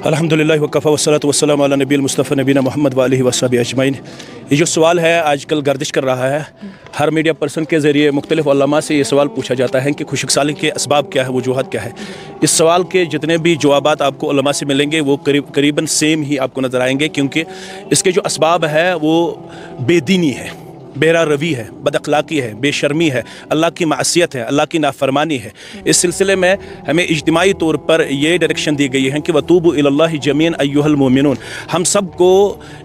अल्हम्दुलिल्लाह वकफ़ा वस्सलातु वस्सलामु अला नबील मुस्तफ़ा नबीना मोहम्मद व आलिहि वस्सहबिहि अजमईन। ये जो सवाल है आजकल गर्दिश कर रहा है, हर मीडिया पर्सन के ज़रिए मुख्तलिफ़ उलमा से ये सवाल पूछा जाता है कि खुशकसाली के असबाब क्या है, वजूहात क्या है। इस सवाल के जितने भी जवाबात आपको उलमा से मिलेंगे वो करीबन सेम ही आपको नज़र आएंगे, क्योंकि इसके जो असबाब है वो बेदीनी है, बेरा रवी है, बदअखलाक़ी है, बेशर्मी है, अल्लाह की मासियत है, अल्लाह की नाफरमानी है। इस सिलसिले में हमें इज्तिमाई तौर पर ये डायरेक्शन दी गई है कि वतूबू इलल्लाहि जमीअन अय्युहल मोमिनून, हम सब को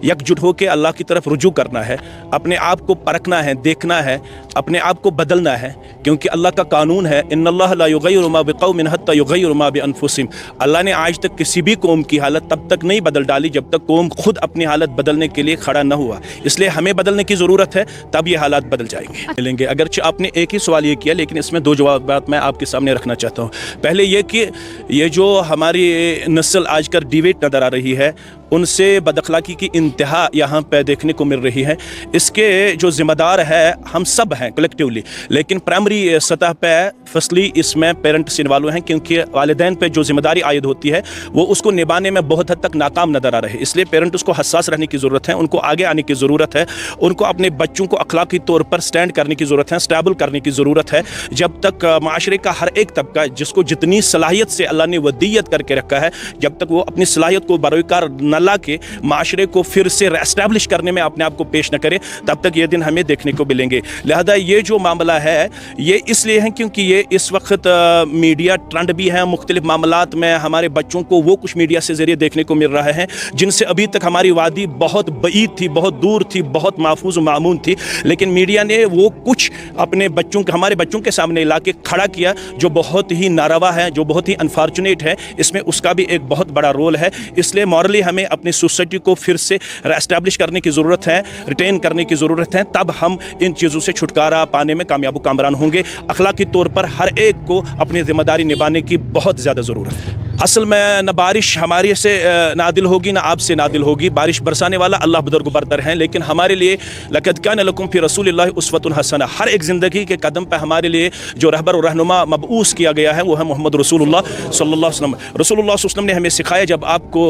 यकजुट होकर अल्लाह की तरफ रुजू करना है, अपने आप को परखना है, देखना है, अपने आप को बदलना है, क्योंकि अल्लाह का कानून है इन्नल्लाह ला युग़य्यिरु मा बिक़ौमिन हत्ता युग़य्यिरु मा बिअनफुसिहिम। अल्लाह ने आज तक किसी भी कौम की हालत तब तक नहीं बदल डाली जब तक कौम खुद अपनी हालत बदलने के लिए खड़ा न हुआ। इसलिए हमें बदलने की ज़रूरत है, तब ये हालात बदल जाएंगे मिलेंगे। अगरचे आपने एक ही सवाल ये किया, लेकिन इसमें दो जवाब मैं आपके सामने रखना चाहता हूँ। पहले ये कि ये जो हमारी नस्ल आजकल डिवेट नज़र आ रही है, उनसे बदअखलाक़ी की इंतहा यहाँ पे देखने को मिल रही है। इसके जो ज़िम्मेदार है हम सब हैं कलेक्टिवली, लेकिन प्राइमरी सतह पे फसली इसमें पेरेंट्स इन्वॉल्व हैं, क्योंकि वालिदैन पे जो ज़िम्मेदारी आयद होती है वो उसको निभाने में बहुत हद तक नाकाम नज़र आ रहे हैं। इसलिए पेरेंट्स को हसास रहने की ज़रूरत है, उनको आगे आने की ज़रूरत है, उनको अपने बच्चों को अखलाकी तौर पर स्टैंड करने की ज़रूरत है, स्टेबल करने की ज़रूरत है। जब तक माशरे का हर एक तबका जिसको जितनी सलाहियत से अल्लाह ने वदीयत करके रखा है, जब तक वो अपनी सलाहियत को बरोकार न ला के माशरे को फिर से एस्टैब्लिश करने में अपने आप को पेश न करे, तब तक ये दिन हमें देखने को मिलेंगे। लिहाजा ये जो मामला है ये इसलिए है क्योंकि ये इस वक्त मीडिया ट्रेंड भी है। मुख्तलिफ मामलात में हमारे बच्चों को वो कुछ मीडिया से ज़रिए देखने को मिल रहा है जिनसे अभी तक हमारी वादी बहुत बईद थी, बहुत दूर थी, बहुत महफूज मामून थी, लेकिन मीडिया ने वो कुछ अपने बच्चों के, हमारे बच्चों के सामने ला के खड़ा किया जो बहुत ही नारवा है, जो बहुत ही अनफॉर्चुनेट है। इसमें उसका भी एक बहुत बड़ा रोल है। इसलिए मॉरली हमें अपनी सोसाइटी को फिर से एस्टैब्लिश करने की ज़रूरत है, रिटेन करने की ज़रूरत है, तब हम इन चीज़ों से छुटकारा पाने में कामयाब कामरान होंगे। अखलाकी तौर पर हर एक को अपनी ज़िम्मेदारी निभाने की बहुत ज़्यादा ज़रूरत है। असल में न बारिश हमारे से नादिल होगी न आपसे नादिल होगी, बारिश बरसाने वाला अल्लाह बुजुर्ग बरतर हैं, लेकिन हमारे लिए लक़द कान लकुम फ़ी रसूलिल्लाहि उस्वतुन हसना, हर एक ज़िंदगी के कदम पर हमारे लिए जो रहबर और रहनुमा मबऊस किया गया है वो है मोहम्मद रसूलुल्लाह सल्लल्लाहु अलैहि वसल्लम। रसूलुल्लाह सल्लल्लाहु अलैहि वसल्लम ने हमें सिखाया, जब आपको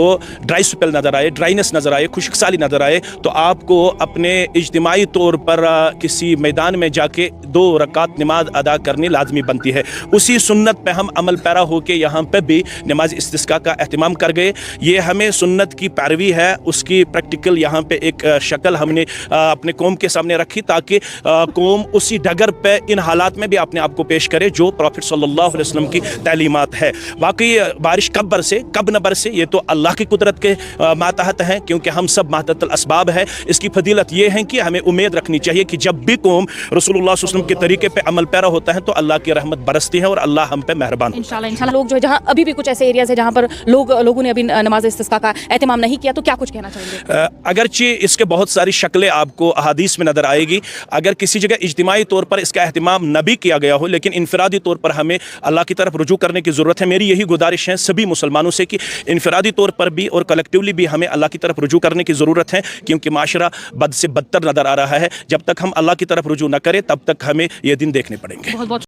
ड्राई स्पेल नज़र आए, ड्राइनेस नज़र आए, खुशकसाली नज़र आए, तो आपको अपने इज्तिमाई तौर पर किसी मैदान में जाके 2 रकात नमाज अदा करनी लाजमी बनती है। उसी सुन्नत पे हम अमल पैरा होकर यहाँ पे भी नमाज इस्तिस्का का एहतमाम कर गए। ये हमें सुन्नत की पैरवी है, उसकी प्रैक्टिकल यहाँ पे एक शक्ल हमने अपने कौम के सामने रखी, ताकि कौम उसी डगर पे इन हालात में भी अपने आप को पेश करे जो प्रॉफिट सल्लल्लाहु अलैहि वसल्लम की तालीमात है। वाकई बारिश कब बरसे कब न बरसे ये तो अल्लाह की कुदरत के मातहत है, क्योंकि हम सब मातहतुल असबाब है। इसकी फजीलत ये है कि हमें उम्मीद रखनी चाहिए कि जब भी कौम रसूलुल्लाह सल्लल्लाहु अलैहि वसल्लम के तरीके पे अमल पैरा होता है तो अल्लाह की रहमत बरसती है और अल्लाह हम पे मेहरबान होता है। इंशाल्लाह लोग जो है, जहाँ अभी भी कुछ ऐसे एरियाज है जहाँ पर लोगों ने अभी नमाज इस्तिस्का का एहतमाम नहीं किया, तो क्या कुछ कहना चाहेंगे? अगरचे इसके बहुत सारी शक्लें आपको अहादीस में नज़र आएगी। अगर किसी जगह इज्तिमाई तौर पर इसका एहतमाम न भी किया गया हो, लेकिन इनफरादी तौर पर हमें अल्लाह की तरफ रुजू करने की ज़रूरत है। मेरी यही गुजारिश है सभी मुसलमानों से कि इनफरादी तौर पर भी और कलेक्टिवली भी हमें अल्लाह की तरफ रुजू करने की ज़रूरत है, क्योंकि माशरा बद से बदतर नज़र आ रहा है। जब तक हम अल्लाह की तरफ रुजू न करें तब तक हमें ये दिन देखने पड़ेंगे।